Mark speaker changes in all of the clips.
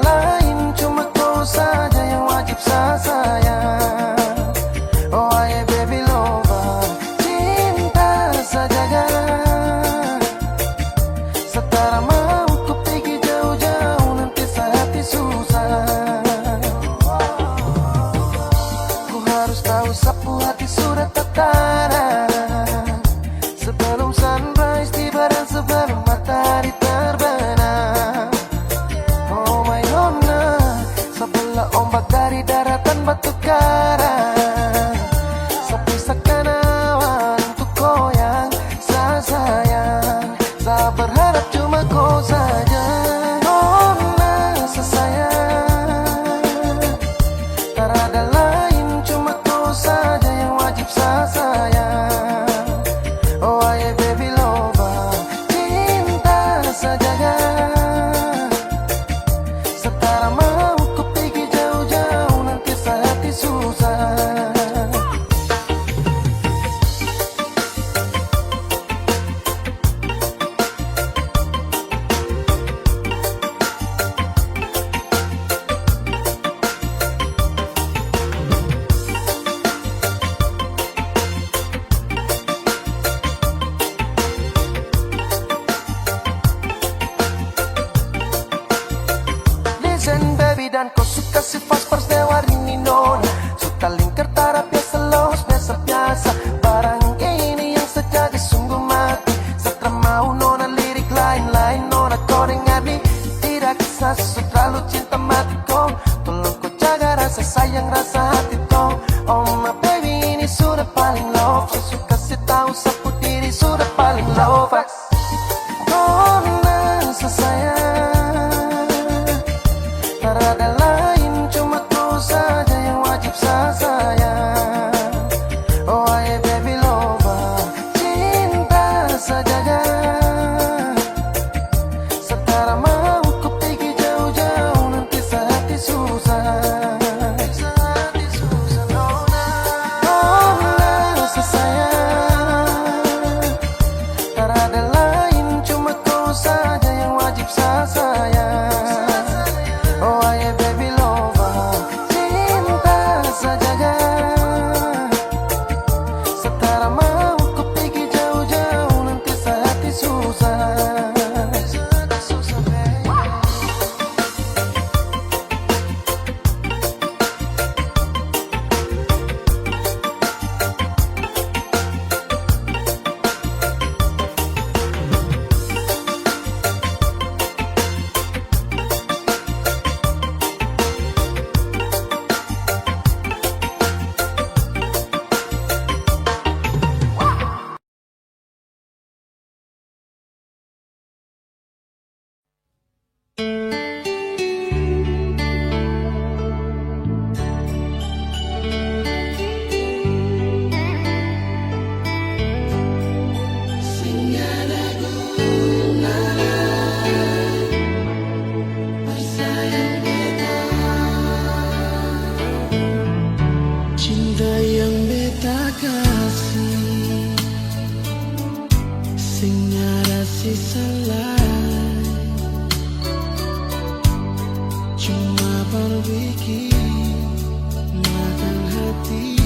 Speaker 1: lain, cuma kau saja yang wajib saya sayang. Oh aye baby lover, cinta sajaga. Setara mau ku pergi jauh-jauh, nanti hati susah. Ku harus tahu sapu hati sudah tertara, sebelum sunrise tiba dan sebelum matahari terbenam. Oh my nona, sebelah ombak dari daratan batu karang, sepisakan awan untuk kau yang saya sayang. Saya berharap cuma kau saja, nona sesayang. Tak ada lain, cuma kau saja yang wajib saya sayang. Oh aye baby lover, cinta sajaga. Setara mau ku pergi jauh-jauh, nanti hati susah. Listen baby, dan kau suka si fast dewa ini nona. Suka lingkar tarap biasa los, biasa-biasa. Barang ini yang sejati sungguh mati. Setelah mau nona lirik lain-lain, nona kau dengar nih. Tidak kisah terlalu cinta mati kau. Tolong kau jaga rasa sayang, rasa hati kau. Oh my baby, ini sudah paling love. Saya suka si tahu sapu diri sudah paling love. Nona sesayang, tak ada lain, cuma kau saja yang wajib saya sayang. Oh aye baby lover, cinta sajaga. Setara mau ku pergi jauh-jauh, nanti hati susah. Hati susah nona, nona sesayang. Tak ada lain, cuma kau saja yang wajib saya sayang. Oh aye baby lover, cinta sajaga. Setara mau ku pergi jauh-jauh, nanti hati susah. Hati susah baby. Cinta yang beta kasih, sing ada sisa lain, cuma berbikin makan hati.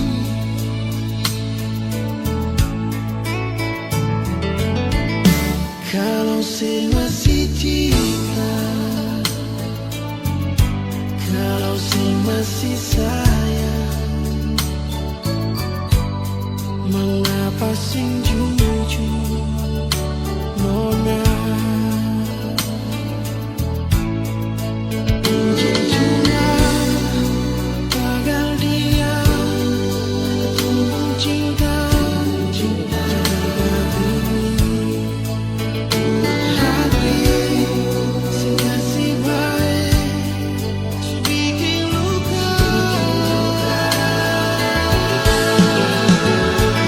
Speaker 1: Kalau saya masih cinta, kalau saya masih sayang, mengapa sing jujur nona? Jujurnya gagal dia, tumbuh cinta, cinta hati sing kasih baik, bikin luka.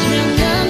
Speaker 1: Jangan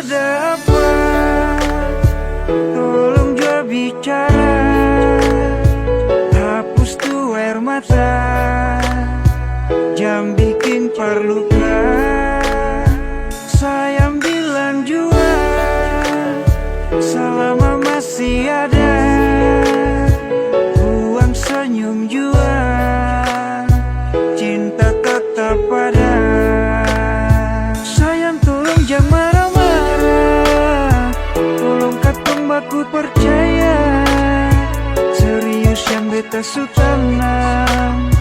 Speaker 2: ada apa? Tolong jawab bicara, hapus tuh air mata, jangan bikin perluka. Sayang bilang jua, selama masih ada, buang senyum jua, cinta tetap ada. Sayang tolong jangan marah-marah, tolong katong baku percaya, serius yang beta su tanam,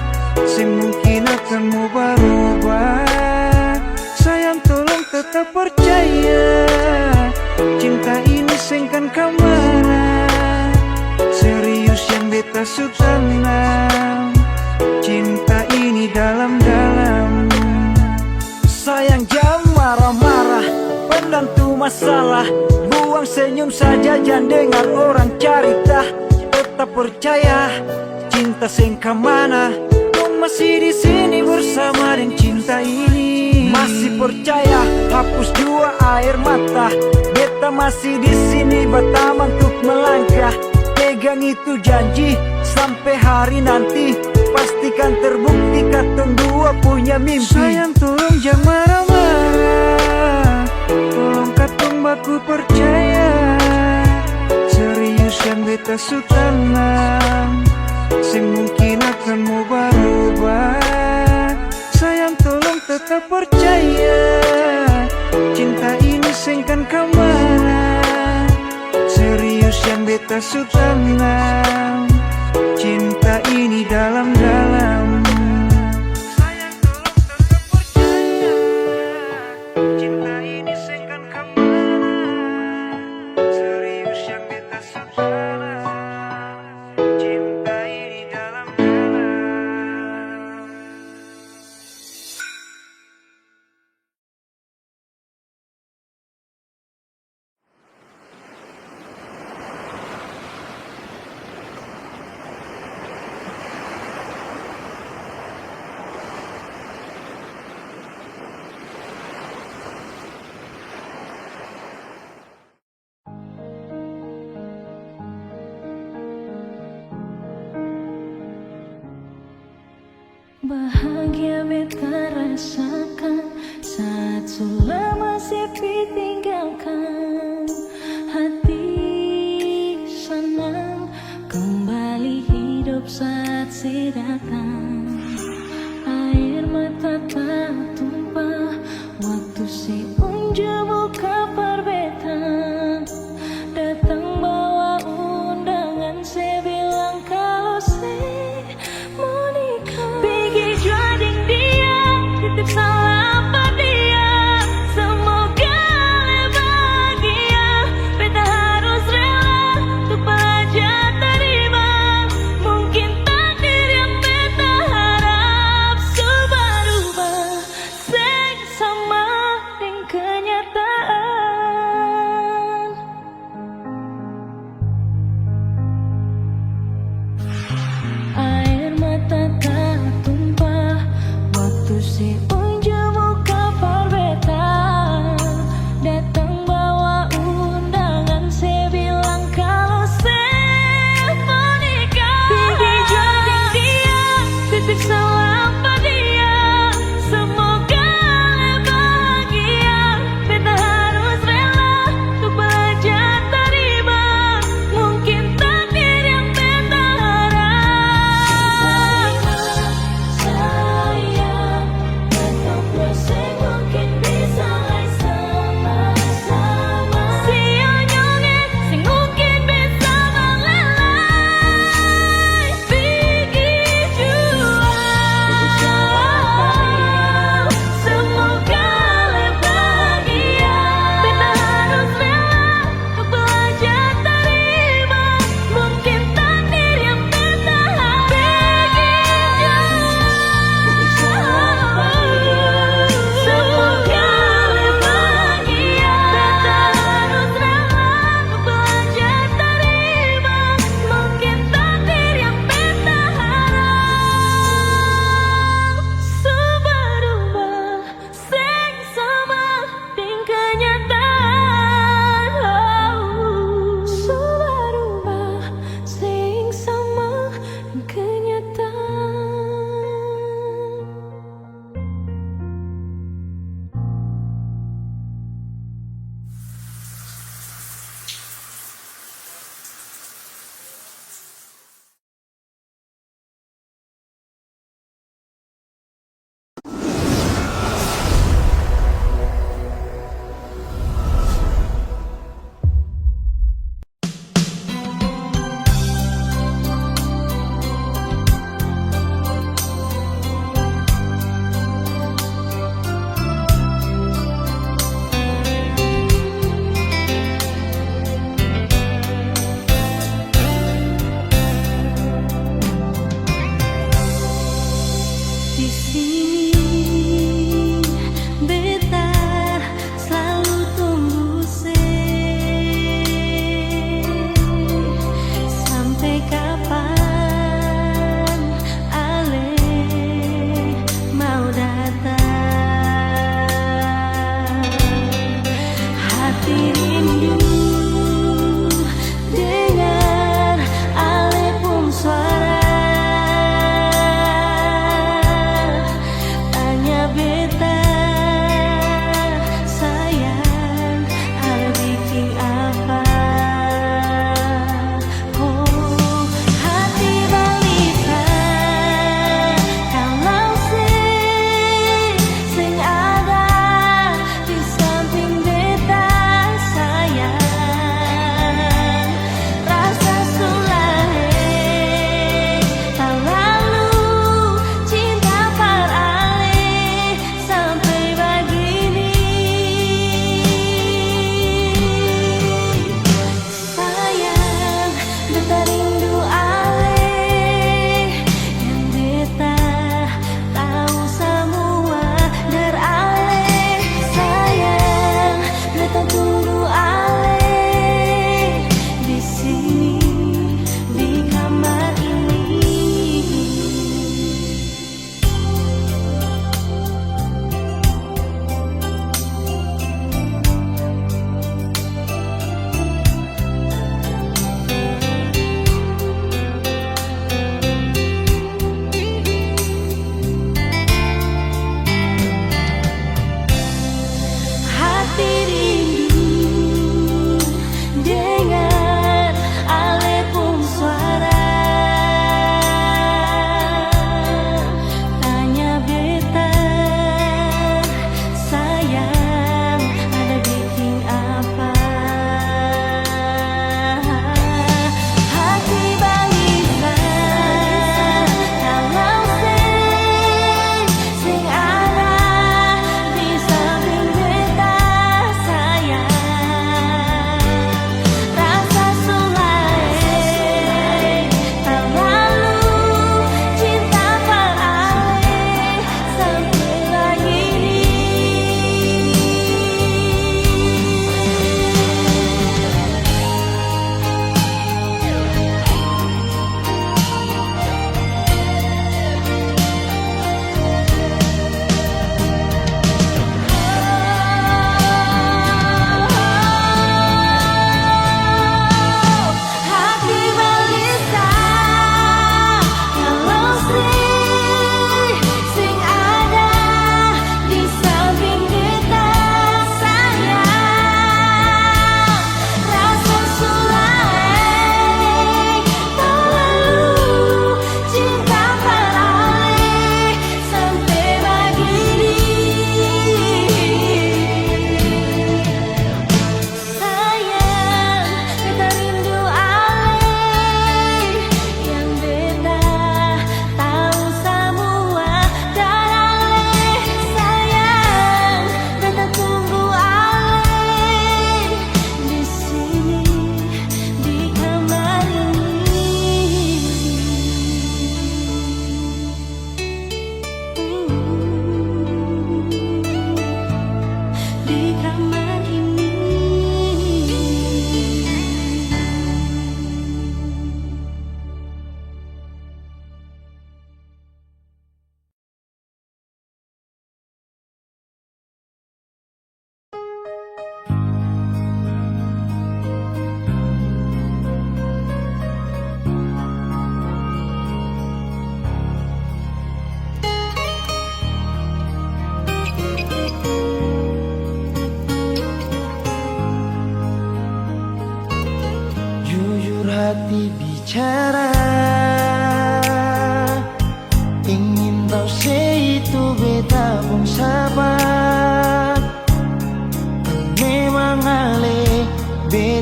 Speaker 2: semungkin akan mau berubah. Sayang tolong tetap percaya, cinta ini sengkan kemana, serius yang beta su tanam, cinta ini dalam-dalam. Sayang jangan marah-marah, pendam tuh masalah, buang senyum saja jangan dengar orang cerita. Tetap percaya, cinta sengkan mana, masih di sini bersama dengan cinta ini. Masih percaya, hapus jua air mata, beta masih di sini bertaman untuk melangkah. Pegang itu janji, sampai hari nanti pastikan terbukti katong dua punya mimpi. Sayang tolong jangan marah-marah, tolong katong baku percaya, serius yang beta su tanam, semungkin akan mau berubah. Sayang tolong tetap percaya, cinta ini sengkan kemana, serius yang beta su tanam, cinta ini dalam-dalam. Sayang tolong tetap percaya, cinta ini sengkan kemana, serius yang beta su tanam, cinta ini dalam-dalam.
Speaker 3: Bahagia beta rasakan saat sudah masih ditinggalkan. Hati senang kembali hidup saat si datang. Air mata tak tumpah waktu si unja buka perbeta. Datang bawa undangan, saya bilang kalau saya mau nikah. Titip salam pada dia,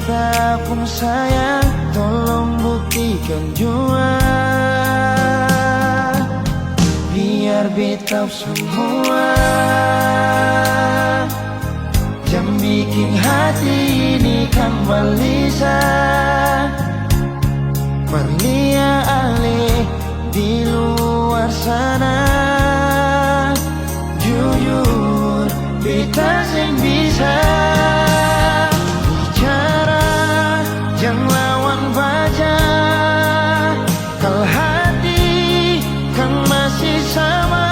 Speaker 2: beta pun sayang, tolong buktikan jua, biar beta semua jangan bikin hati ini kembali berlian di luar sana. Jujur beta sing bisa bicara, jangan lawan baca. Kalau hati kan masih sama,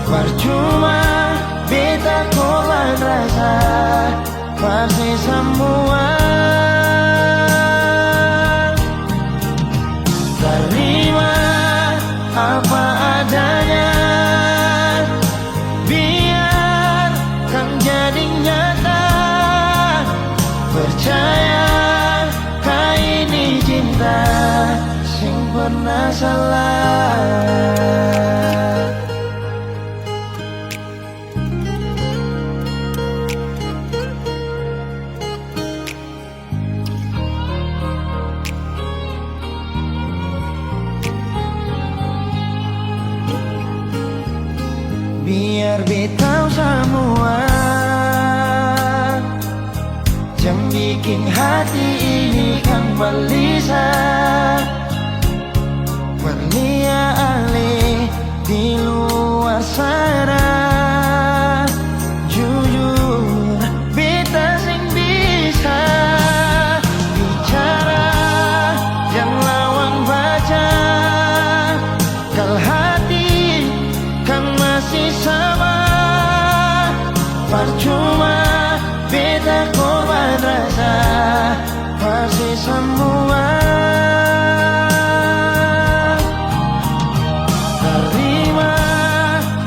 Speaker 2: percuma beta korban rasa, pasti semua. Terima apa adanya, biar kan jadi nyata. Percaya kau ini cinta sing pernah salah. Biar beta semua jangan bikin hati ini kan berlian di luar sana. Jujur beta sing bisa bicara, jangan lawan baca. Kalau hati kan masih sama, percuma beta korban rasa, pasti semua. Terima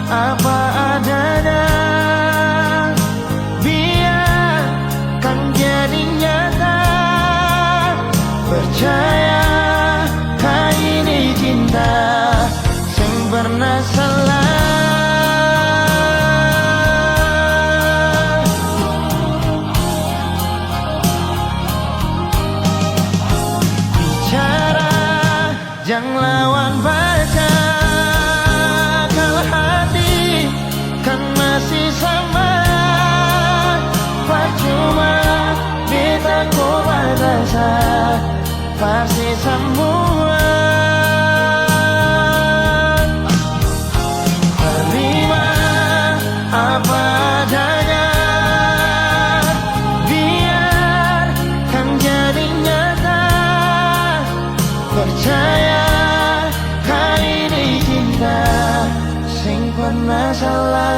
Speaker 2: apa adanya, biar kan jadi nyata. Percaya kau ini cinta sing pernah salah. Jangan lawan baca, kalau hati kan masih sama, percuma beta korban rasa, pasti semua. Terima apa adanya, biar kan jadi nyata. Percaya kau ini cinta sing pernah salah.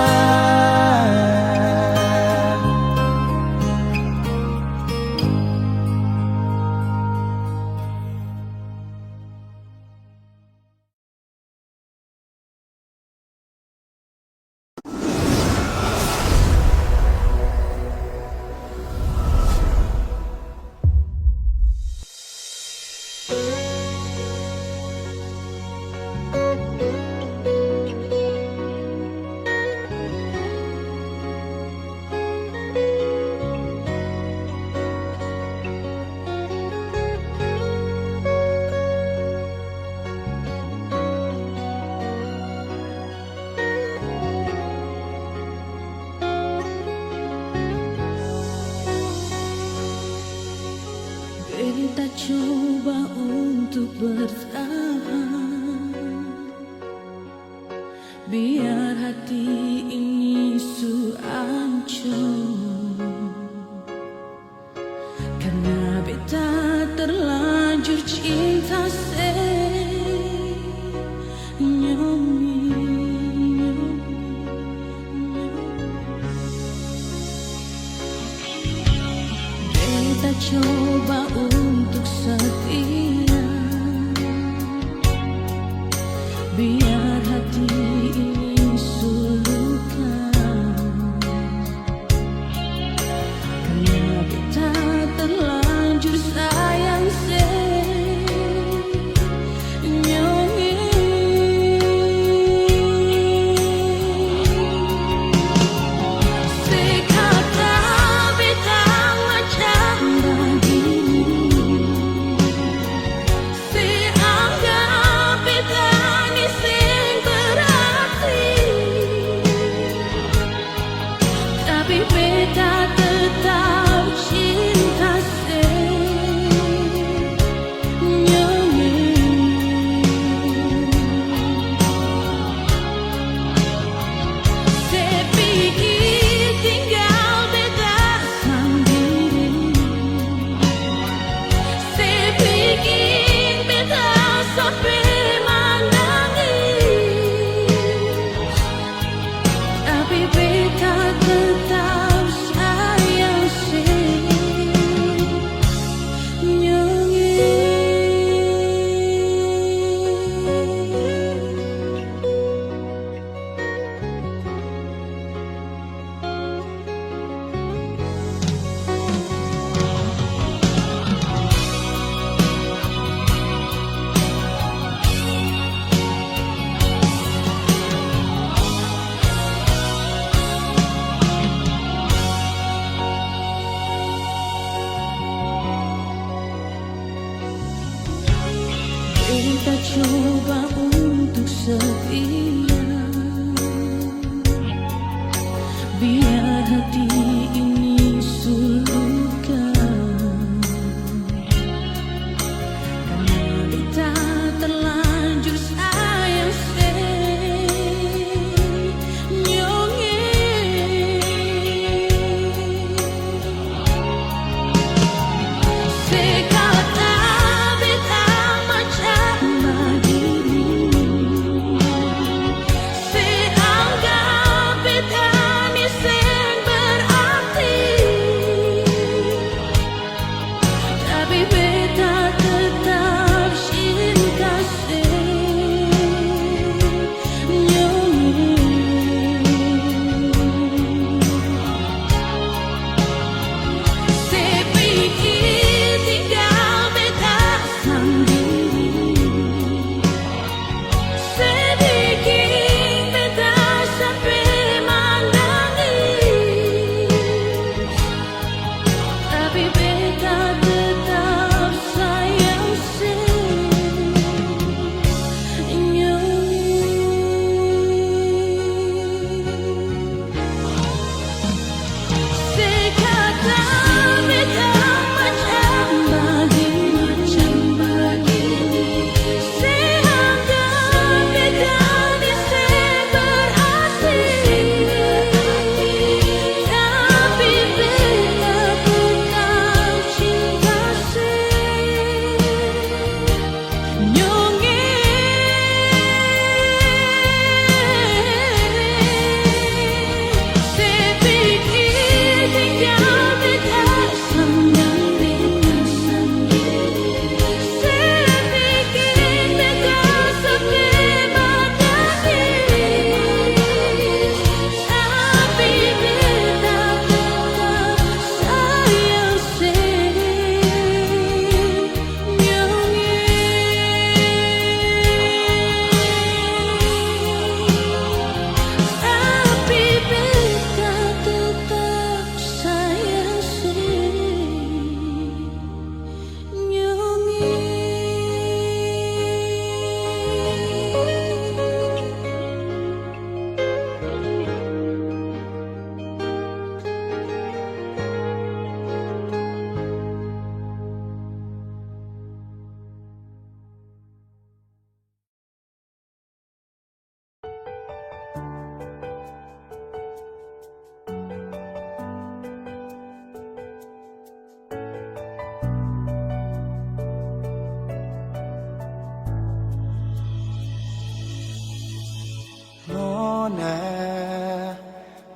Speaker 3: Beta coba untuk bertahan, biar hati ini hancur. Karena beta terlanjur cinta Beta coba untuk setia, biar hati ini sulukan. Karena beta terlanjur sayang tapi beta tetap cinta sepikir tinggal beta sendiri, sepikir beta sampai tapi beta tetap sayang kita coba untuk setia, biar hati ini sulukan, karena kita terlanjur sayang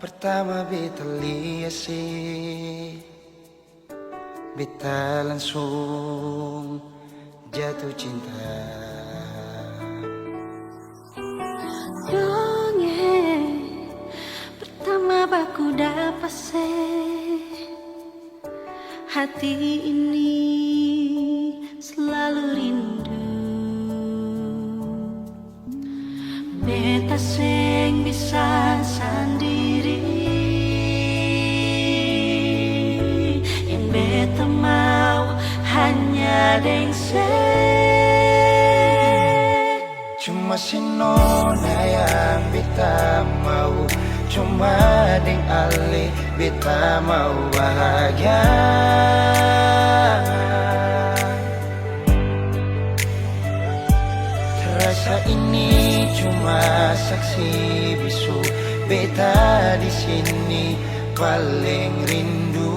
Speaker 2: pertama beta lihat sih, beta langsung jatuh cinta.
Speaker 3: Dongeng pertama baku dapat hati ini selalu rindu. Beta sing bisa sendiri, yang beta mau hanya dengse.
Speaker 2: Cuma si nona yang beta mau, cuma deng ale beta mau bahagia. Rasa ini cuma saksi bisu, beta di sini paling rindu.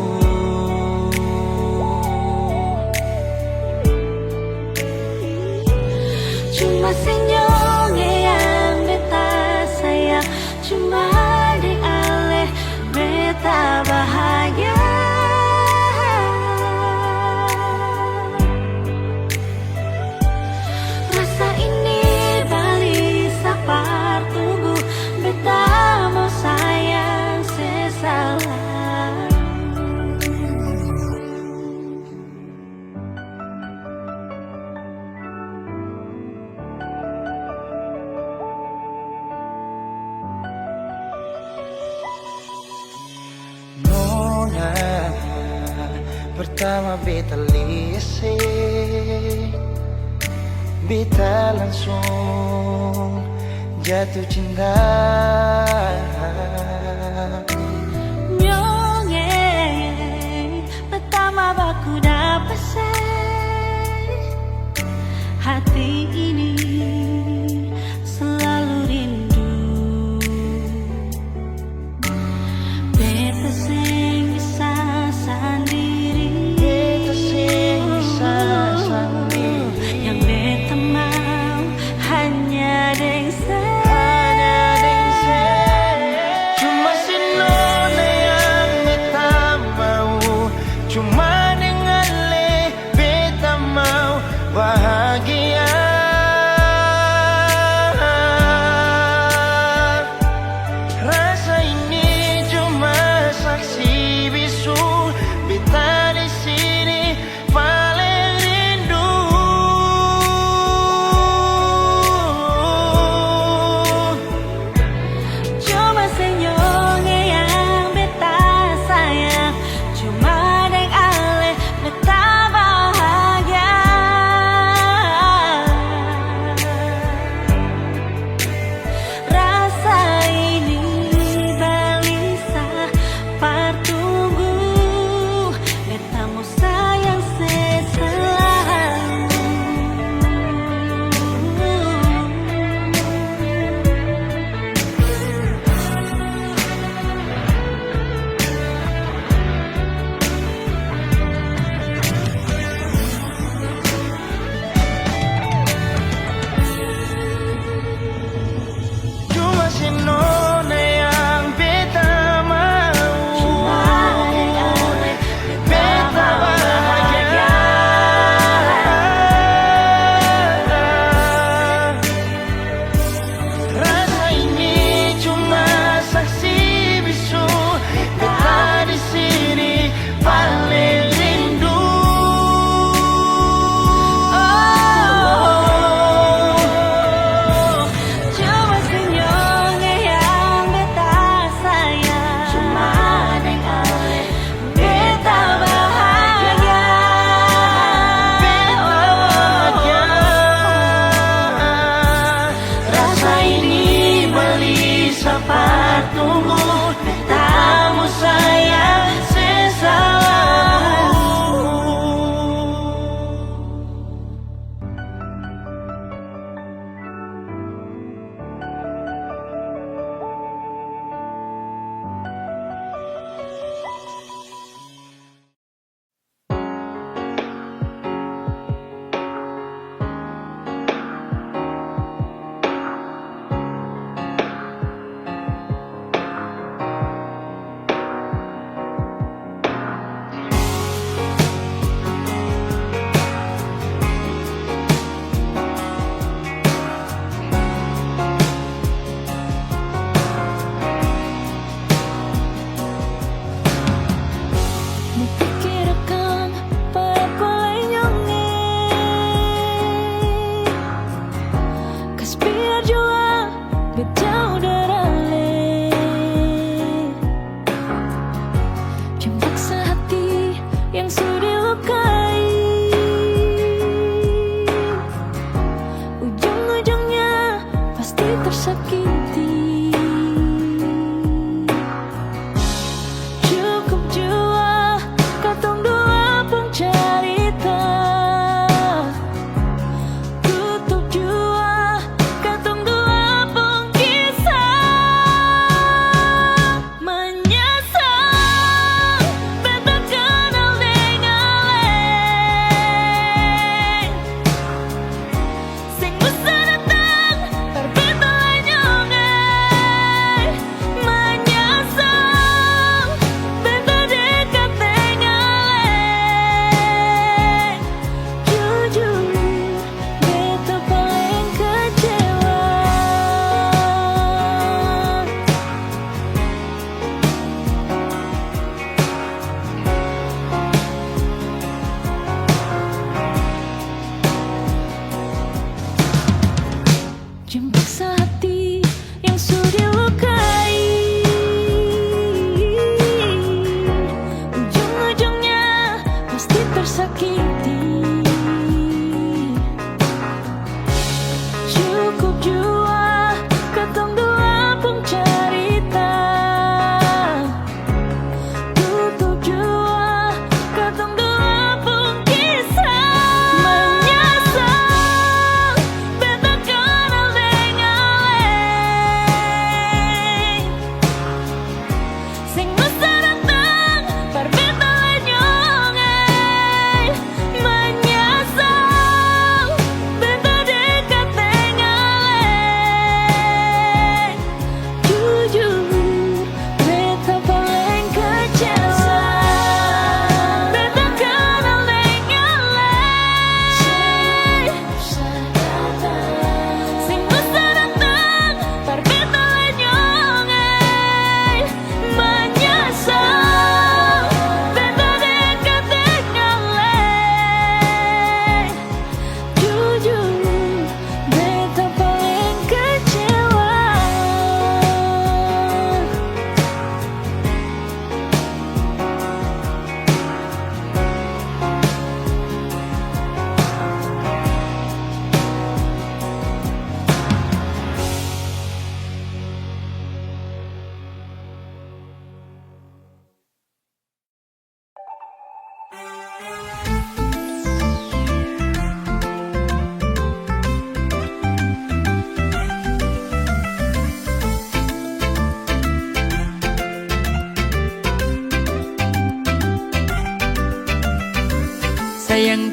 Speaker 3: Cuma senyum yang beta sayang, cuma di aleh beta bahagia. Rasa ini balik sapar tunggu, beta mau sayang sesalah.
Speaker 2: Nona, pertama beta liase, beta langsung jatuh cinta.
Speaker 3: Nyonge pertama baku dapat hati ini selalu rindu. Beta sing bisa sendiri,
Speaker 2: Beta sing bisa sendiri,
Speaker 3: yang beta mau hanya deng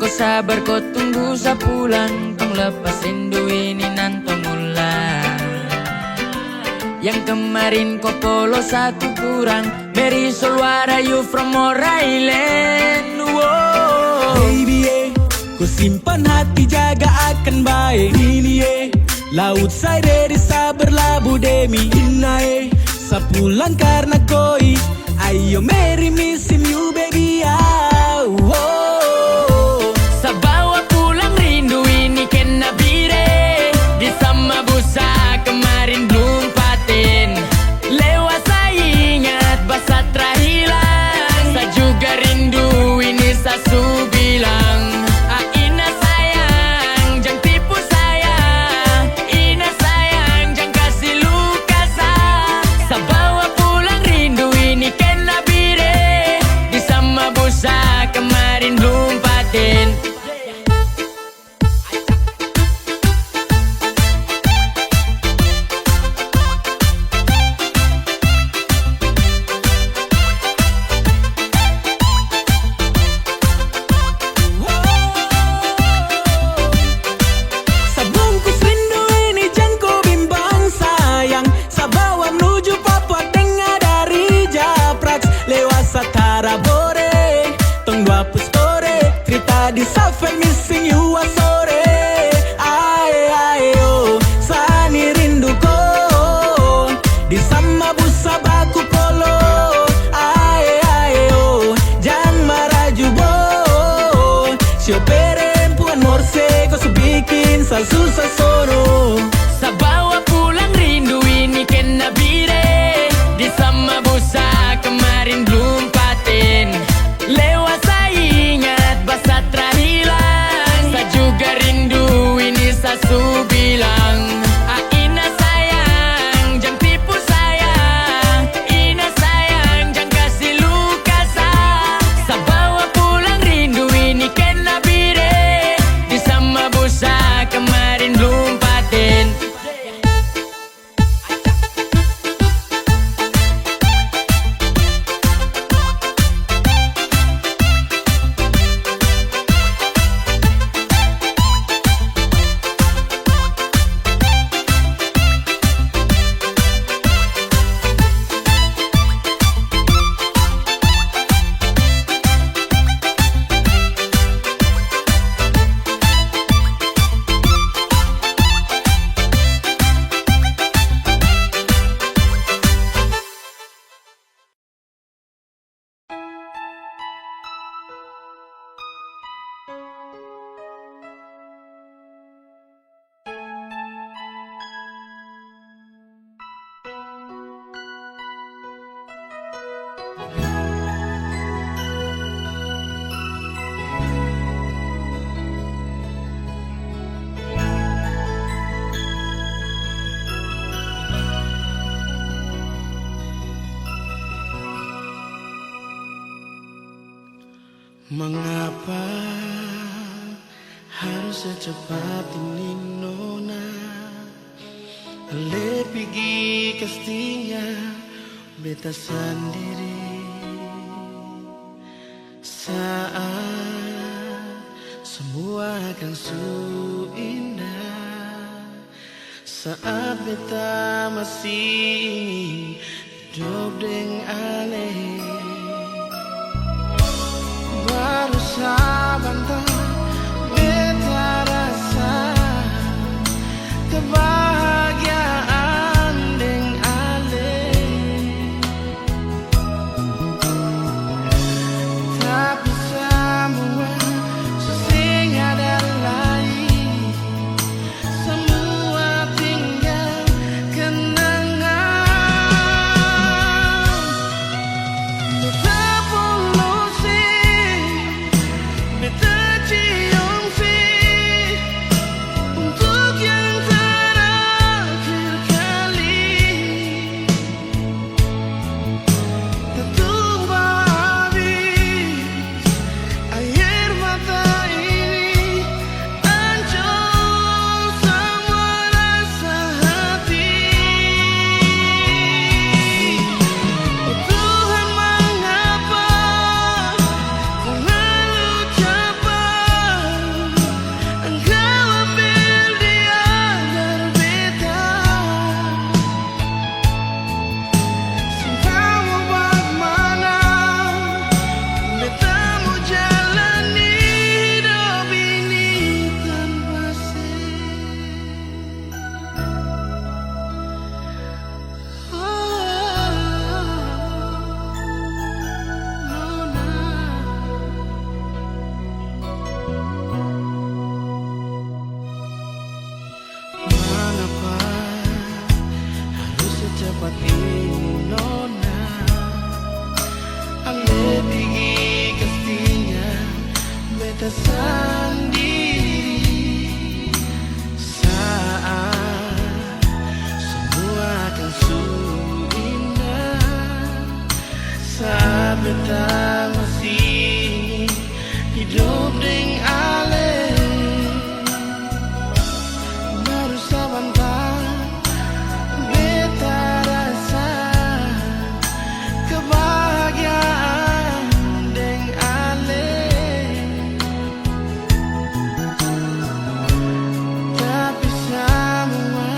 Speaker 4: kau sabar kau tunggu sebulan, tong lepas rindu ini nantong ulang. Yang kemarin kau polo satu kurang, Marisol what are you from More Island? Wow.
Speaker 5: Baby, ku simpan hati jaga akan baik. Ini laut saya desa berlabuh demi Inai. Sepulang karena koi, ayo marry missing you baby.
Speaker 4: Sabawa pulang rindu ini kena bire, di sama busa kemarin belum paten. Lewat saya ingat basah terhilang, saya juga rindu ini sasu bilang. Ina sayang jangan tipu saya, Ina sayang jangan kasih luka saya. Sabawa pulang rindu ini kena bire, di sama busa kemarin belum paten.
Speaker 5: Sebungkus rindu ini jangan kau bimbang sayang. Sabawa menuju Papua Tengah dari Japraks. Lewat Satara Bore, tong dua pustore, cerita di Safel missing you sore. Ayo, sani rindu ko, di sama busa baku polo. Ayo, jangan marah jubo, sioperen puan morse, kau subikin susah soro.
Speaker 4: Sabawa pulang rindu ini kena bire, di sama busa kemarin belum paten. Lewat saya ingat basah terhilang, saya juga rindu ini sasu bilang. Ina sayang jangan tipu saya, Ina sayang jangan kasih luka saya. Sabawa pulang rindu ini kena bire, di sama busa kemarin belum paten.
Speaker 5: Mengapa harus secepat ini nona? Le pergi kastinya beta sendiri. Saat semua akan su indah, saat beta masih ingin hidup dengan ale. Baru sabantar beta rasa kebahagiaan deng ale. Tapi semua sesing ada lain, semua tinggal kenangan.
Speaker 2: sendiri saat semua akan sungguh indah, saat beta masih hidup dengan ale baru sebentar beta rasa kebahagiaan dengan ale, tapi semua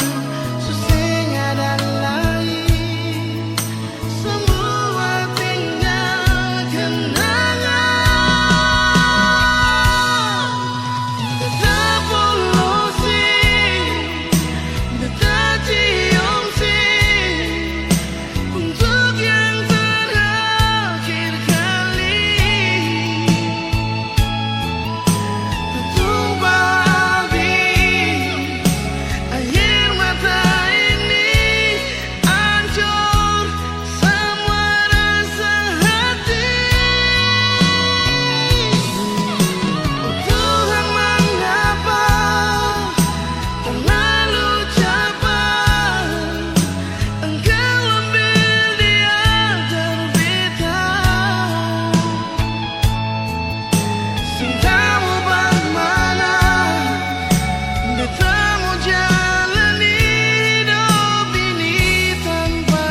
Speaker 2: susah ada lain, semua tinggal kenangan. Beta polusi, beta cium sih untuk yang terakhir kali. Tumpah habis air mata ini, hancur semua rasa hati. Oh Tuhan, mengapa terlalu cepat Engkau ambil dia terbitang. Cintamu bagaimana beta mau jalani hidup ini tanpa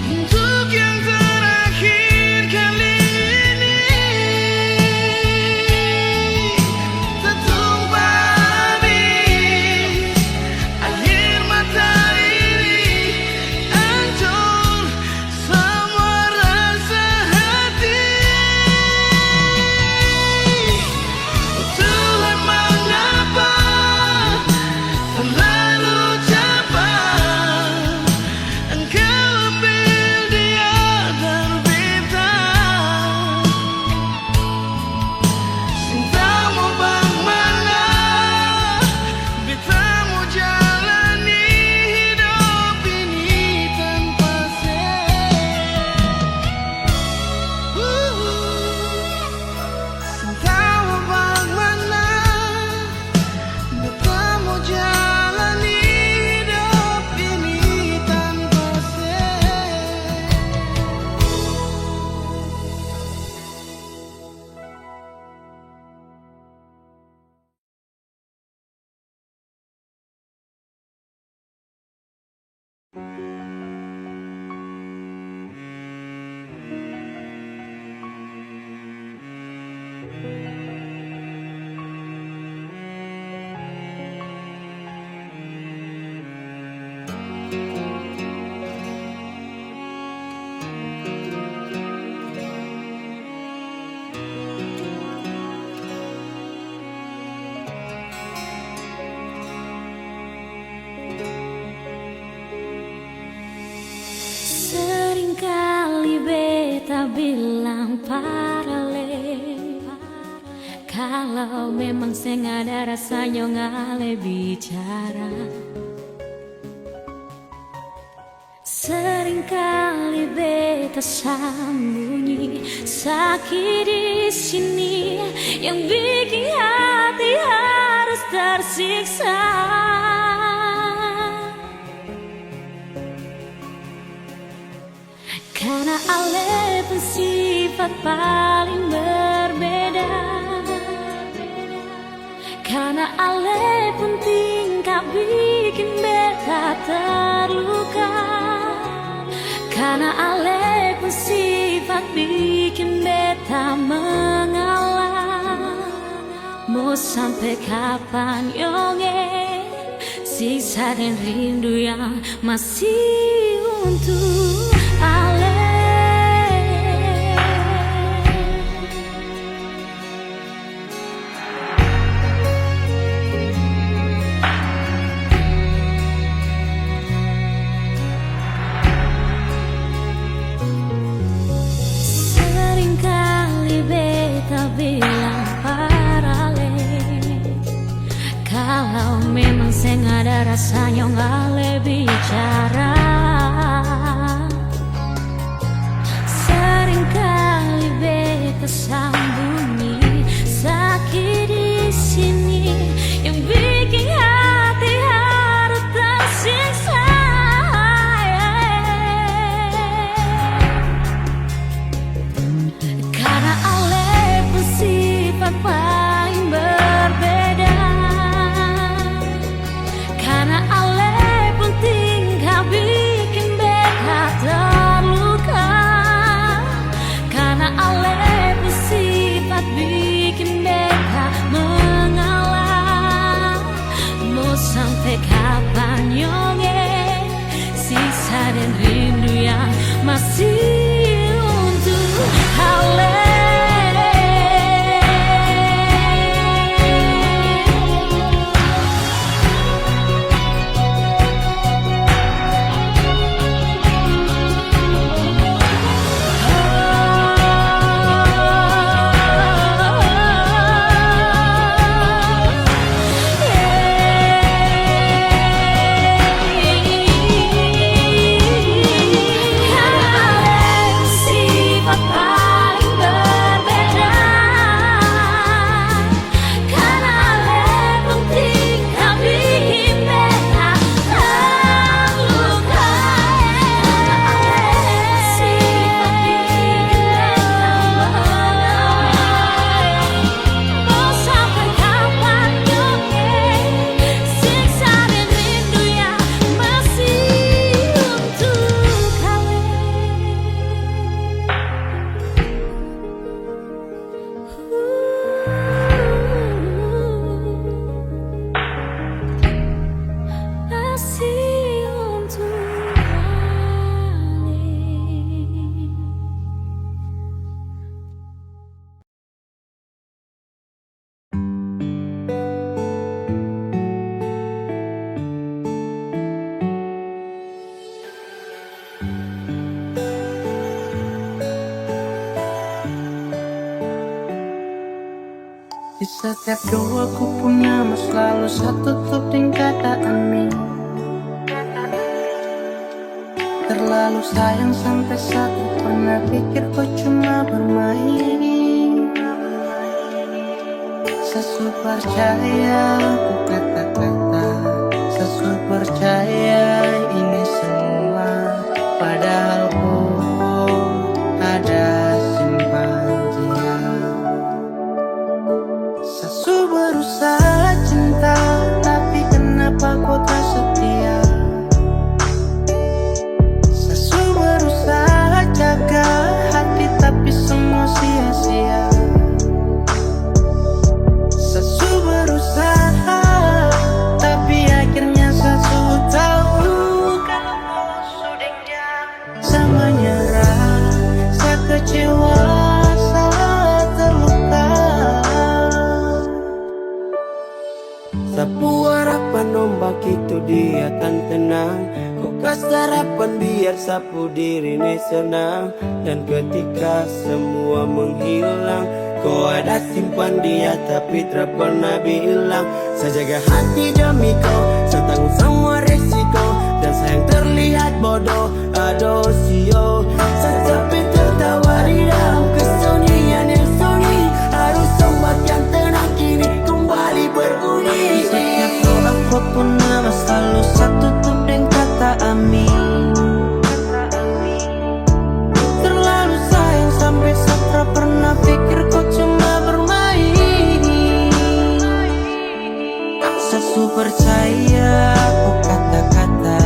Speaker 2: untuk yang terakhir kali ini. Tertumpah habis air mata ini, hancur semua rasa hati. Oh Tuhan, mengapa terlalu cepat Engkau ambil dia terbitang. Cintamu bagaimana beta mau jalani hidup ini tanpa Cintamu bagaimana beta mau jalani hidup ini tanpa
Speaker 3: Seringkali beta bilang paralel, kalau memang seng ada rasanya ngale bicara. Seringkali beta sembunyi sakit di sini yang bikin hati harus tersiksa. Karena ale pun sifat paling berbeda, karena ale pun tingkah bikin beta terluka, karena ale pun sifat bikin beta mengalah. Mau sampai kapan yonge siksa dan rindu yang masih untuk ale. memang seng ada rasanya nggak lebih bicara. Seringkali beta sambunyi sakit di sini yang bikin hati harus tersiksa. Karena ale pun sifat paling berbeda. Karena ale pun tingkah bikin beta terluka. Karena ale pun sifat bikin beta mengalah. Mau sampai kapan nyonge sisa dan rindu yang masih untuk ale.
Speaker 2: Di setiap doaku punya mas selalu satu topeng kata amin. Terlalu sayang sampai satu pernah pikir kau cuma bermain. Sesu percaya ku kata-kata, sesu percaya ini semua. Padahal ku ada simpan dia. Sesu berusaha cinta, tapi kenapa kau tak setia? Sesu berusaha jaga hati, tapi semua sia-sia. Sesu berusaha, tapi akhirnya sesu tahu kalau sudah dia. Saya menyerah, saya kecewa, saya terluka. Sapu harapan ombak itu dia akan tenang. Kau kasih harapan biar sapu diri ini senang. Dan ketika semua menghilang, kau ada simpan dia tapi tak pernah bilang. Saya jaga hati demi kau, saya tanggung semua resiko. Dan sayang terlihat bodoh, aduh sio. Saya sampai tertawa di dalam kesunyian yang sunyi. Harus tempat yang tenang kini kembali berbunyi. Setiap doaku pun nama selalu satu topeng kata amin. Terlalu sayang sampai saya pernah pikir kau cuma bermain. Sesu percaya ku kata-kata,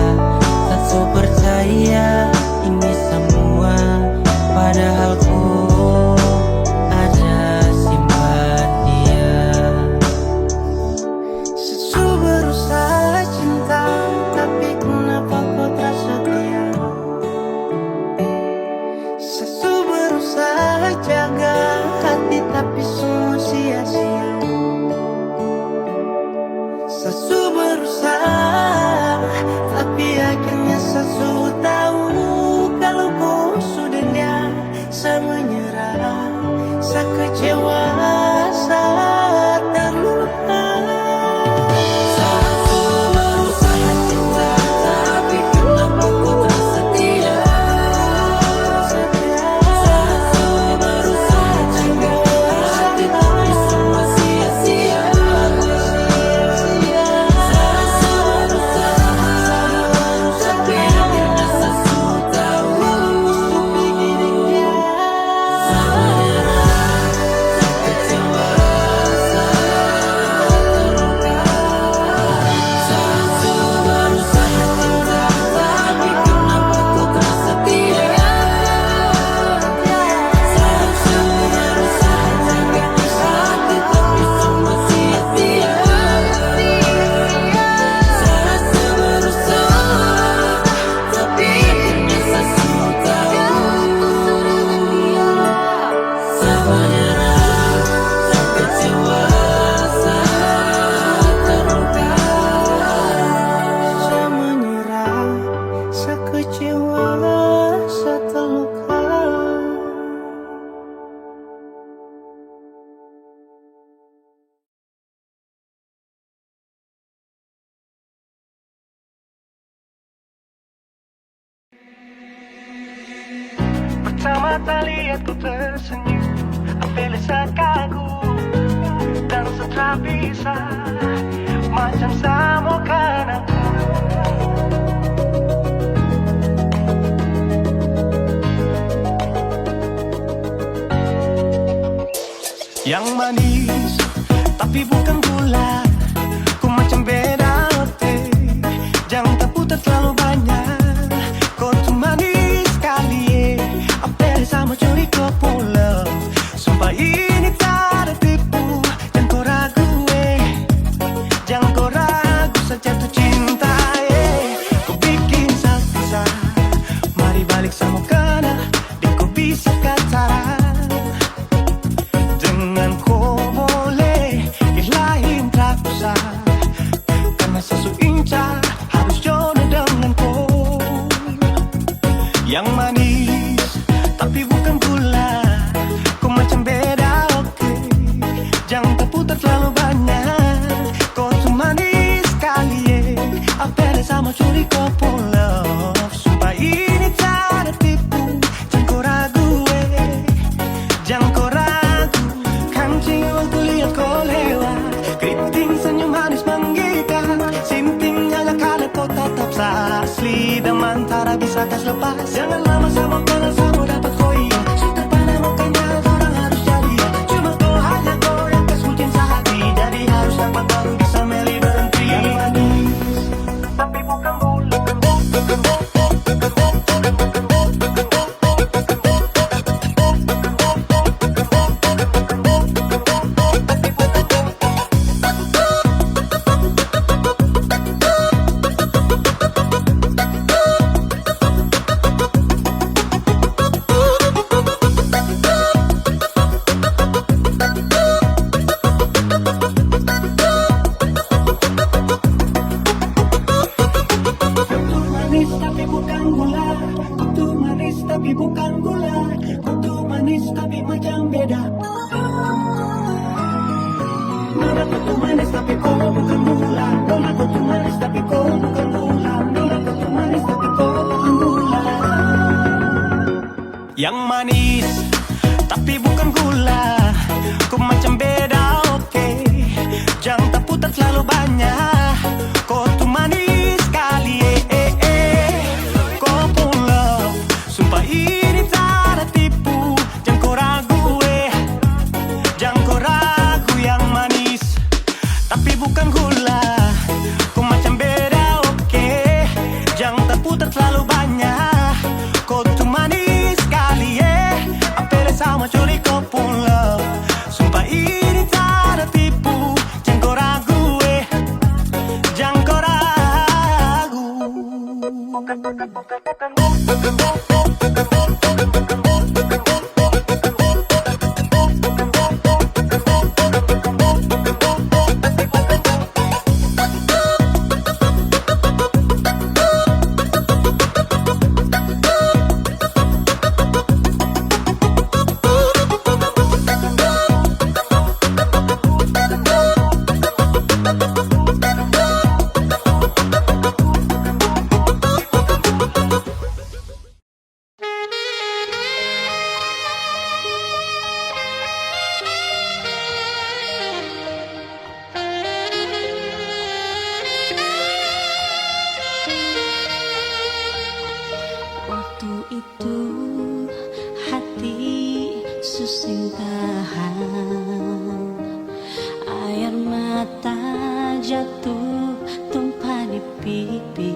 Speaker 2: sesu percaya ini semua. Padahal ku ada simpan dia. Sesu berusaha cinta, tapi kenapa kau tak setia? Sesu berusaha jaga hati, tapi semua sia-sia. Sesu berusaha, tapi akhirnya sesu tahu kalau kau sudah dia. Saya menyerah, saya kecewa, saya terluka. Saya
Speaker 1: tak lihat ku tersenyum, apel sekagum dan setelah bisa macam samo kan aku. Yang manis tapi bukan gula, ku macam beda ote. Jangan tak putar terlalu banyak, kau tuh manis sekali. Apel sama curi kau pula. Sumpah ini tak ada tipu, jangan kau ragu jangan kau ragu saja tuh cinta kau bikin saksa, mari balik sama kena, dek kau bisa kata. Dengan kau boleh ilahin tak usah, karena sesu incar harus jodoh dengan kau. Yang manis tapi bukan gula, kau macam beda oke. Jangan terputar terlalu banyak, kau tuh manis sekali apel sama curi kau pulau. Sumpah ini tak ada tipu, jangan kau ragu jangan kau ragu. Kancing waktu lihat kau lewat, keriting senyum manis menggigit, sinting nyala kali kau tetap asli. Dan mantara bisa kas lepas, jangan lama sama kenal sama dapat koi. Sudah pada mukanya orang harus jadi, cuma kau hanya kau yang kesucian sehati. Jadi harus dapat baru bisa meli berhenti. Yang manis tapi bukan gula, tapi bukan gula, kutu manis tapi bukan gula, kutu manis tapi macam beda. Nona kutu manis tapi kau bukan gula, nona kutu manis tapi kau bukan gula, nona kutu manis tapi kau bukan gula. Yang manis tapi bukan gula, kau macam beda oke. Jangan tak putar terlalu banyak, kau tuh manis sekali kau pula. Sumpah ini tak ada tipu, jangan kau ragu jangan kau ragu. Yang manis tapi bukan gula, kau macam beda oke. Jangan tak putar terlalu banyak, kau tuh manis sekali apel sama curi kau pula. Sumpah ini tak ada tipu, jangan kau ragu jangan kau ragu.
Speaker 3: Waktu itu hati susah tahan, air mata jatuh tumpah di pipi.